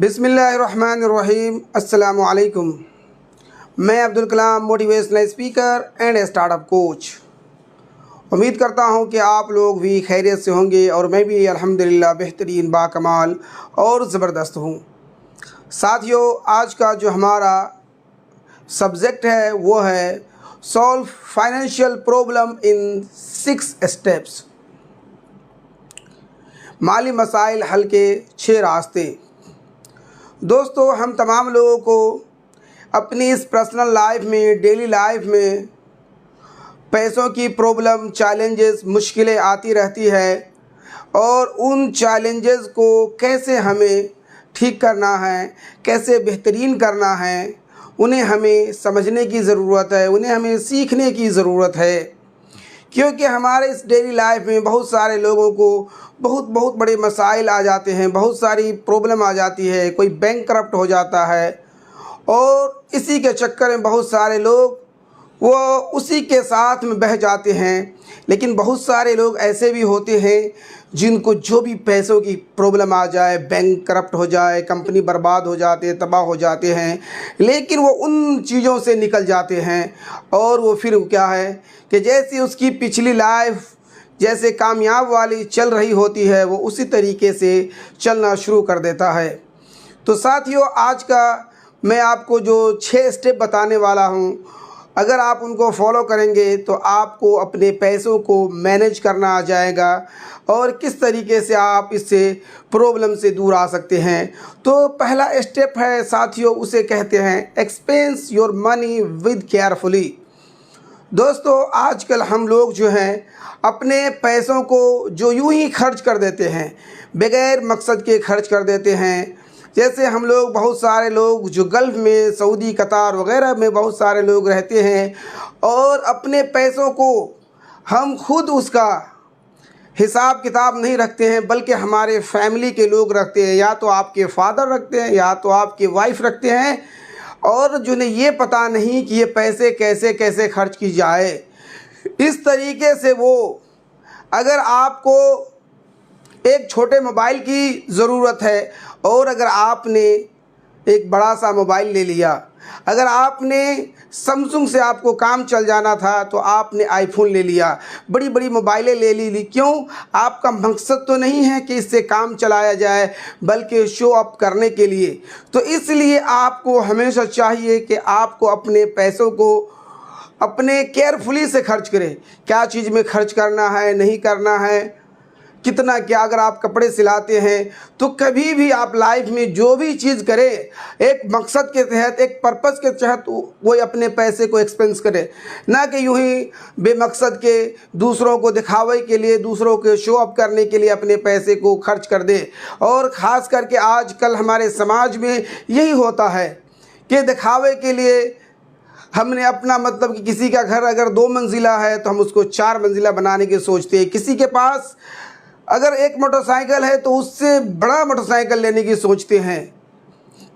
बिस्मिल्लाहिर्रहमानिर्रहीम। अस्सलामु अलैकुम। मैं Abdul Kalam, motivational speaker and startup coach. उम्मीद करता हूं कि आप लोग भी खैरियत से होंगे और मैं भी अल्हम्दुलिल्लाह बेहतरीन, बाकमाल और ज़बरदस्त हूं। साथियों, आज का जो हमारा सब्जेक्ट है वो है solve financial problem in 6 steps. माली मसाइल हल के 6 रास्ते। दोस्तों, हम तमाम लोगों को अपनी इस पर्सनल लाइफ में, डेली लाइफ में पैसों की प्रॉब्लम, चैलेंजेस, मुश्किलें आती रहती है और उन चैलेंजेस को कैसे हमें ठीक करना है, कैसे बेहतरीन करना है, उन्हें हमें समझने की ज़रूरत है, उन्हें हमें सीखने की ज़रूरत है। क्योंकि हमारे इस डेली लाइफ में बहुत सारे लोगों को बहुत बड़े मसाइल आ जाते हैं, बहुत सारी प्रॉब्लम आ जाती है, कोई बैंकरप्ट हो जाता है और इसी के चक्कर में बहुत सारे लोग वो उसी के साथ में बह जाते हैं। लेकिन बहुत सारे लोग ऐसे भी होते हैं जिनको जो भी पैसों की प्रॉब्लम आ जाए, बैंक करप्ट हो जाए, कंपनी बर्बाद हो जाते, तबाह हो जाते हैं, लेकिन वो उन चीज़ों से निकल जाते हैं और वो फिर क्या है कि जैसे उसकी पिछली लाइफ जैसे कामयाब वाली चल रही होती है, वो उसी तरीके से चलना शुरू कर देता है। तो साथियों, आज का मैं आपको जो 6 स्टेप बताने वाला हूँ, अगर आप उनको फॉलो करेंगे तो आपको अपने पैसों को मैनेज करना आ जाएगा और किस तरीके से आप इससे प्रॉब्लम से दूर आ सकते हैं। तो पहला स्टेप है साथियों, उसे कहते हैं expense your money with carefully. दोस्तों, आजकल हम लोग जो हैं अपने पैसों को जो यूं ही खर्च कर देते हैं, बगैर मकसद के खर्च कर देते हैं। जैसे हम लोग, बहुत सारे लोग जो गल्फ़ में, सऊदी, कतार वगैरह में बहुत सारे लोग रहते हैं और अपने पैसों को हम खुद उसका हिसाब किताब नहीं रखते हैं, बल्कि हमारे फैमिली के लोग रखते हैं। या तो आपके फादर रखते हैं या तो आपके वाइफ रखते हैं और जिन्हें ये पता नहीं कि ये पैसे कैसे कैसे खर्च की जाए। इस तरीके से वो, अगर आपको एक छोटे मोबाइल की ज़रूरत है और अगर आपने एक बड़ा सा मोबाइल ले लिया, अगर आपने सैमसंग से आपको काम चल जाना था तो आपने आईफोन ले लिया, बड़ी बड़ी मोबाइलें ले ली। क्यों? आपका मकसद तो नहीं है कि इससे काम चलाया जाए, बल्कि शो अप करने के लिए। तो इसलिए आपको हमेशा चाहिए कि आपको अपने पैसों को अपने केयरफुली से खर्च करें। क्या चीज़ में खर्च करना है, नहीं करना है, कितना क्या। अगर आप कपड़े सिलाते हैं तो कभी भी आप लाइफ में जो भी चीज़ करें, एक मकसद के तहत, एक पर्पस के तहत वो अपने पैसे को एक्सपेंस करे, ना कि यूं ही बेमकसद के दूसरों को दिखावे के लिए, दूसरों के शो अप करने के लिए अपने पैसे को खर्च कर दे। और ख़ास करके आजकल हमारे समाज में यही होता है कि दिखावे के लिए हमने अपना, मतलब कि किसी का घर अगर 2 मंजिला है तो हम उसको 4 मंजिला बनाने की सोचते हैं। किसी के पास अगर एक मोटरसाइकिल है तो उससे बड़ा मोटरसाइकिल लेने की सोचते हैं।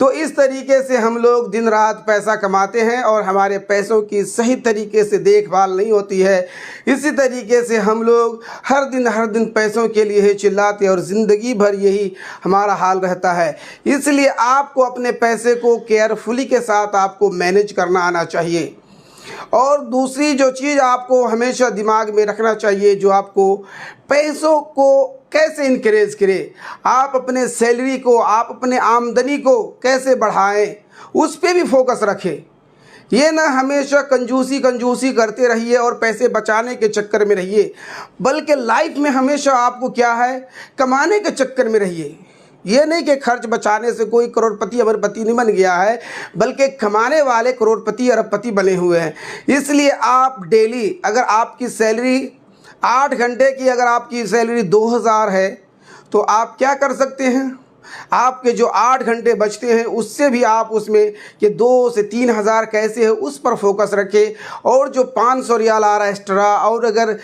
तो इस तरीके से हम लोग दिन रात पैसा कमाते हैं और हमारे पैसों की सही तरीके से देखभाल नहीं होती है। इसी तरीके से हम लोग हर दिन पैसों के लिए ही चिल्लाते और ज़िंदगी भर यही हमारा हाल रहता है। इसलिए आपको अपने पैसे को केयरफुली के साथ आपको मैनेज करना आना चाहिए। और दूसरी जो चीज़ आपको हमेशा दिमाग में रखना चाहिए, जो आपको पैसों को कैसे इनक्रेज करे, आप अपने सैलरी को, आप अपने आमदनी को कैसे बढ़ाएं, उस पे भी फोकस रखें। ये ना हमेशा कंजूसी करते रहिए और पैसे बचाने के चक्कर में रहिए, बल्कि लाइफ में हमेशा आपको क्या है, कमाने के चक्कर में रहिए। ये नहीं कि खर्च बचाने से कोई करोड़पति अरबपति नहीं बन गया है, बल्कि कमाने वाले करोड़पति अरबपति बने हुए हैं। इसलिए आप डेली, अगर आपकी सैलरी 8 घंटे की, अगर आपकी सैलरी 2000 है तो आप क्या कर सकते हैं, आपके जो 8 घंटे बचते हैं उससे भी आप उसमें कि 2 से 3 हज़ार कैसे है उस पर फोकस रखें। और जो 500 रियाल आ रहा है एक्स्ट्रा, और अगर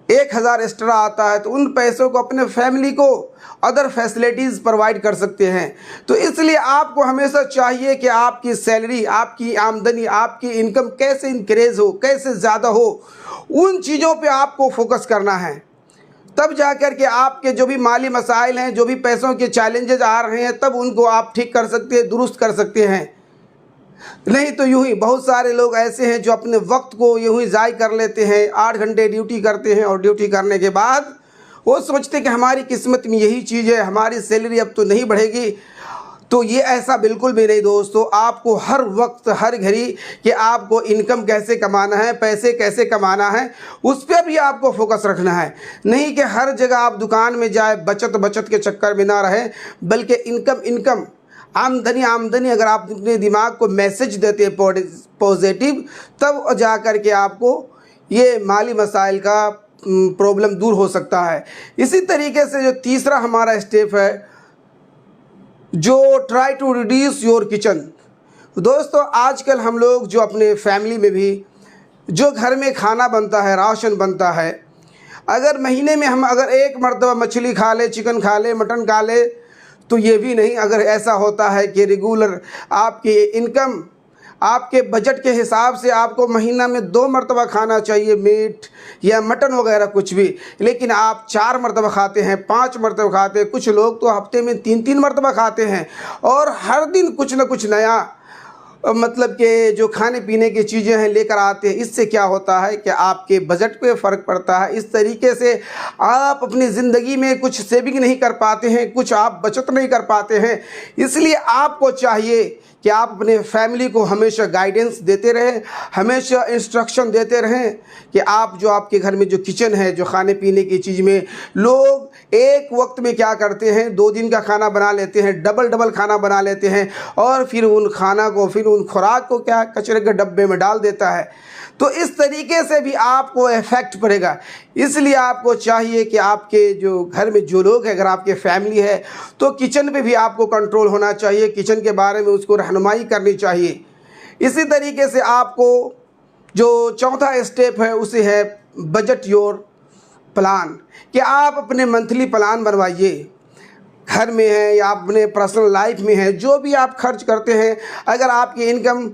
1000 एक्स्ट्रा आता है तो उन पैसों को अपने फैमिली को अदर फैसिलिटीज़ प्रोवाइड कर सकते हैं। तो इसलिए आपको हमेशा चाहिए कि आपकी सैलरी, आपकी आमदनी, आपकी इनकम कैसे इंक्रीज़ हो, कैसे ज़्यादा हो, उन चीज़ों पे आपको फोकस करना है। तब जाकर के आपके जो भी माली मसाइल हैं, जो भी पैसों के चैलेंजेस आ रहे हैं, तब उनको आप ठीक कर सकते हैं, दुरुस्त कर सकते हैं। नहीं तो यूं ही बहुत सारे लोग ऐसे हैं जो अपने वक्त को यूं ही ज़ाय कर लेते हैं। 8 घंटे ड्यूटी करते हैं और ड्यूटी करने के बाद वो सोचते कि हमारी किस्मत में यही चीज़ है, हमारी सैलरी अब तो नहीं बढ़ेगी। तो ये ऐसा बिल्कुल भी नहीं दोस्तों। आपको हर वक्त हर घड़ी कि आपको इनकम कैसे कमाना है, पैसे कैसे कमाना है, उस पर भी आपको फोकस रखना है। नहीं कि हर जगह आप दुकान में जाए बचत के चक्कर में ना रहे, बल्कि इनकम आमदनी अगर आप अपने दिमाग को मैसेज देते हैं पॉजिटिव, तब जा कर के आपको ये माली मसाइल का प्रॉब्लम दूर हो सकता है। इसी तरीके से जो तीसरा हमारा स्टेप है, जो try to reduce your kitchen. दोस्तों आजकल हम लोग जो अपने फैमिली में भी जो घर में खाना बनता है, राशन बनता है, अगर महीने में हम अगर एक मरतबा मछली खा ले, चिकन खा ले, मटन खा ले, तो ये भी नहीं। अगर ऐसा होता है कि रेगुलर आपकी इनकम आपके बजट के हिसाब से आपको महीना में 2 मरतबा खाना चाहिए, मीट या मटन वगैरह कुछ भी, लेकिन आप 4 मरतबा खाते हैं, 5 मरतबा खाते हैं, कुछ लोग तो हफ्ते में 3-3 मरतबा खाते हैं, और हर दिन कुछ न कुछ नया मतलब कि जो खाने पीने की चीज़ें हैं लेकर आते हैं। इससे क्या होता है कि आपके बजट पे फ़र्क पड़ता है। इस तरीके से आप अपनी ज़िंदगी में कुछ सेविंग नहीं कर पाते हैं, कुछ आप बचत नहीं कर पाते हैं। इसलिए आपको चाहिए कि आप अपने फैमिली को हमेशा गाइडेंस देते रहें, हमेशा इंस्ट्रक्शन देते रहें कि आप जो आपके घर में जो किचन है, जो खाने पीने की चीज़ में लोग एक वक्त में क्या करते हैं, 2 दिन का खाना बना लेते हैं, डबल खाना बना लेते हैं, और फिर उन खाना को फिर उन खुराक को क्या कचरे के डब्बे में डाल देता है। तो इस तरीके से भी आपको इफ़ेक्ट पड़ेगा। इसलिए आपको चाहिए कि आपके जो घर में जो लोग हैं, अगर आपके फैमिली है, तो किचन पे भी आपको कंट्रोल होना चाहिए, किचन के बारे में उसको रहनुमाई करनी चाहिए। इसी तरीके से आपको जो चौथा स्टेप है उसे है बजट योर प्लान, कि आप अपने मंथली प्लान बनवाइए। घर में है या अपने पर्सनल लाइफ में है, जो भी आप खर्च करते हैं, अगर आपकी इनकम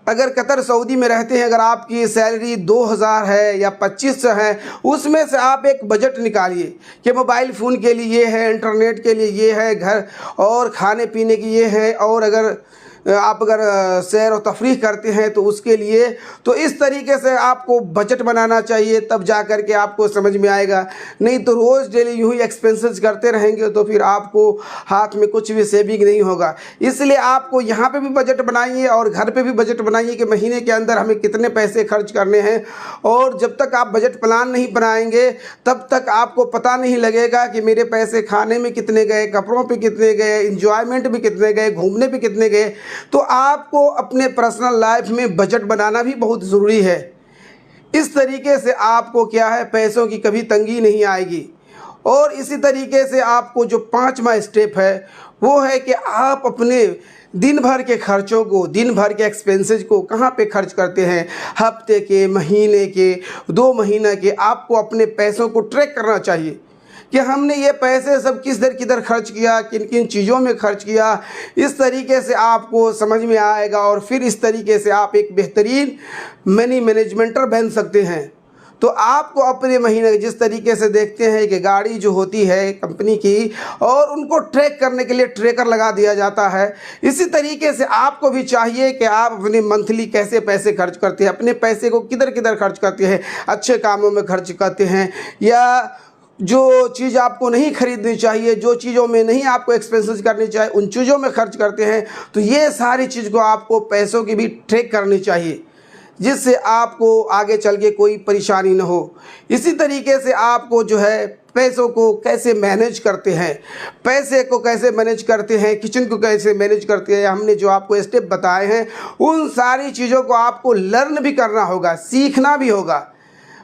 अगर कतर सऊदी में रहते हैं, अगर आपकी सैलरी 2000 है या 2500 है, उसमें से आप एक बजट निकालिए कि मोबाइल फ़ोन के लिए ये है, इंटरनेट के लिए ये है, घर और खाने पीने की ये है, और अगर आप सैर और तफरीह करते हैं तो उसके लिए। तो इस तरीके से आपको बजट बनाना चाहिए, तब जा कर के आपको समझ में आएगा। नहीं तो रोज़ डेली यूँ ही एक्सपेंसेस करते रहेंगे तो फिर आपको हाथ में कुछ भी सेविंग नहीं होगा। इसलिए आपको यहाँ पे भी बजट बनाइए और घर पे भी बजट बनाइए कि महीने के अंदर हमें कितने पैसे खर्च करने हैं। और जब तक आप बजट प्लान नहीं बनाएंगे तब तक आपको पता नहीं लगेगा कि मेरे पैसे खाने में कितने गए, कपड़ों पे कितने गए, इंजॉयमेंट में कितने गए, घूमने पे कितने गए। तो आपको अपने पर्सनल लाइफ में बजट बनाना भी बहुत ज़रूरी है। इस तरीके से आपको क्या है, पैसों की कभी तंगी नहीं आएगी। और इसी तरीके से आपको जो 5वां स्टेप है वो है कि आप अपने दिन भर के खर्चों को, दिन भर के एक्सपेंसेस को कहाँ पे खर्च करते हैं, हफ्ते के, महीने के, 2 महीने के, आपको अपने पैसों को ट्रैक करना चाहिए कि हमने ये पैसे सब किधर खर्च किया, किन किन चीज़ों में खर्च किया। इस तरीके से आपको समझ में आएगा और फिर इस तरीके से आप एक बेहतरीन मनी मैनेजमेंटर बन सकते हैं। तो आपको अपने महीने जिस तरीके से देखते हैं कि गाड़ी जो होती है कंपनी की, और उनको ट्रैक करने के लिए ट्रैकर लगा दिया जाता है, इसी तरीके से आपको भी चाहिए कि आप अपने मंथली कैसे पैसे खर्च करते हैं, अपने पैसे को किधर खर्च करते हैं, अच्छे कामों में खर्च करते हैं या जो चीज़ आपको नहीं खरीदनी चाहिए, जो चीज़ों में नहीं आपको एक्सपेंसेस करनी चाहिए, उन चीज़ों में खर्च करते हैं। तो ये सारी चीज़ को आपको पैसों की भी ट्रैक करनी चाहिए, जिससे आपको आगे चल के कोई परेशानी न हो। इसी तरीके से आपको जो है पैसों को कैसे मैनेज करते हैं, पैसे को कैसे मैनेज करते हैं, किचन को कैसे मैनेज करते हैं, हमने जो आपको स्टेप बताए हैं, उन सारी चीज़ों को आपको लर्न भी करना होगा, सीखना भी होगा।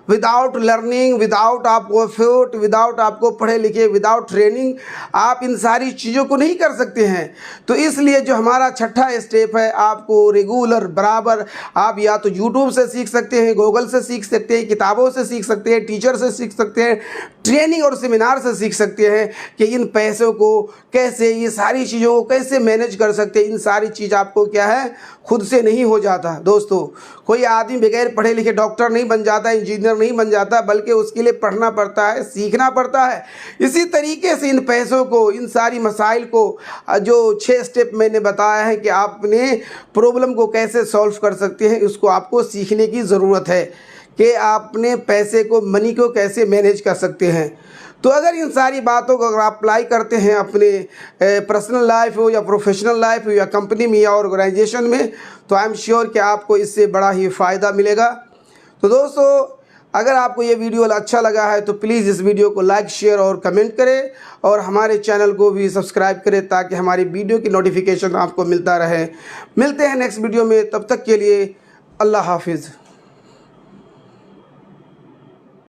विदाउट लर्निंग, विदाउट आपको एफर्ट, विदाउट आपको पढ़े लिखे, विदाउट ट्रेनिंग आप इन सारी चीज़ों को नहीं कर सकते हैं। तो इसलिए जो हमारा 6ठा स्टेप है, आपको रेगुलर बराबर आप या तो यूट्यूब से सीख सकते हैं, गूगल से सीख सकते हैं, किताबों से सीख सकते हैं, टीचर से सीख सकते हैं, ट्रेनिंग और सेमिनार से सीख सकते हैं कि इन पैसों को कैसे, ये सारी चीज़ों को कैसे मैनेज कर सकते हैं। इन सारी चीज़ आपको क्या है, खुद से नहीं हो जाता। दोस्तों कोई आदमी बगैर पढ़े लिखे डॉक्टर नहीं बन जाता, इंजीनियर बिल्डर नहीं बन जाता, बल्कि उसके लिए पढ़ना पड़ता है, सीखना पड़ता है। इसी तरीके से इन पैसों को, इन सारी मसाइल को, जो 6 स्टेप मैंने बताया है कि आप अपने प्रॉब्लम को कैसे सॉल्व कर सकते हैं, उसको आपको सीखने की ज़रूरत है कि आप अपने पैसे को, मनी को कैसे मैनेज कर सकते हैं। तो अगर इन सारी बातों को अगर आप अप्लाई करते हैं अपने पर्सनल लाइफ हो या प्रोफेशनल लाइफ हो या कंपनी में या ऑर्गेनाइजेशन में, तो आई एम श्योर कि आपको इससे बड़ा ही फ़ायदा मिलेगा। तो दोस्तों, अगर आपको ये वीडियो अच्छा लगा है तो प्लीज़ इस वीडियो को लाइक, शेयर और कमेंट करें, और हमारे चैनल को भी सब्सक्राइब करें ताकि हमारी वीडियो की नोटिफिकेशन आपको मिलता रहे। मिलते हैं नेक्स्ट वीडियो में, तब तक के लिए अल्लाह हाफिज़।